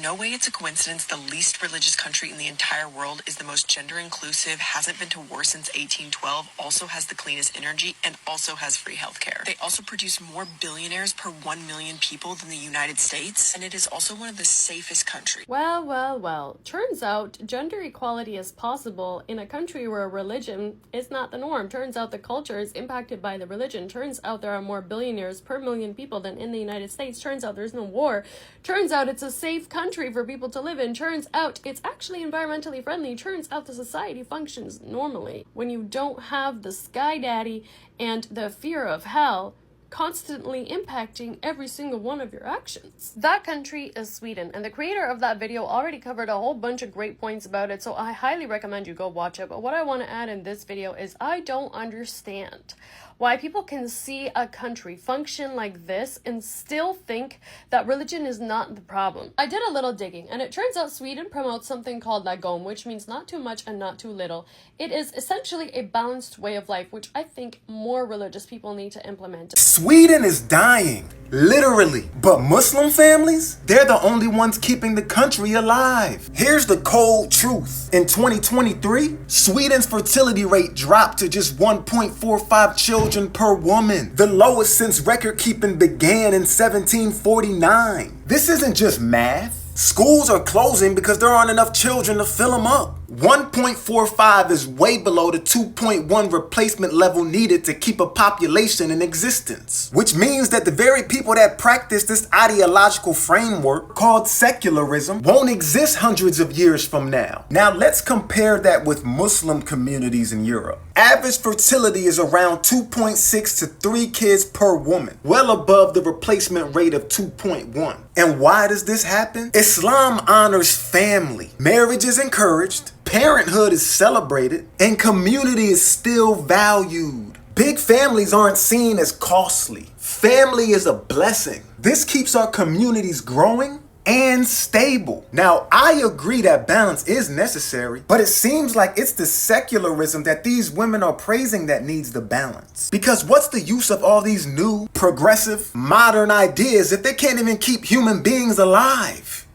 no way it's a coincidence the least religious country in the entire world is the most gender inclusive, hasn't been to war since 1812, also has the cleanest energy, and also has free healthcare. They also produce more billionaires per 1 million people than the United States, and it is also one of the safest countries. Well. Turns out gender equality is possible in a country where religion is not the norm. Turns out the culture is impacted by the religion. Turns out there are more billionaires per million people than in the United States. Turns out there's no war. Turns out it's a safe country for people to live in. Turns out it's actually environmentally friendly. Turns out the society functions normally. When you don't have the sky daddy and the fear of hell constantly impacting every single one of your actions. That country is Sweden, and the creator of that video already covered a whole bunch of great points about it, so I highly recommend you go watch it. But what I want to add in this video is I don't understand why people can see a country function like this and still think that religion is not the problem. I did a little digging, and it turns out Sweden promotes something called lagom, which means not too much and not too little. It is essentially a balanced way of life, which I think more religious people need to implement. Sweden is dying, literally. But Muslim families, they're the only ones keeping the country alive. Here's the cold truth. In 2023, Sweden's fertility rate dropped to just 1.45 children per woman, the lowest since record keeping began in 1749. This isn't just math. Schools are closing because there aren't enough children to fill them up. 1.45 is way below the 2.1 replacement level needed to keep a population in existence, which means that the very people that practice this ideological framework called secularism won't exist hundreds of years from now. Now let's compare that with Muslim communities in Europe. Average fertility is around 2.6 to 3 kids per woman, well above the replacement rate of 2.1. And why does this happen? Islam honors family. Marriage is encouraged, parenthood is celebrated, and community is still valued. Big families aren't seen as costly. Family is a blessing. This keeps our communities growing and stable. Now, I agree that balance is necessary, but it seems like it's the secularism that these women are praising that needs the balance. Because what's the use of all these new, progressive, modern ideas if they can't even keep human beings alive?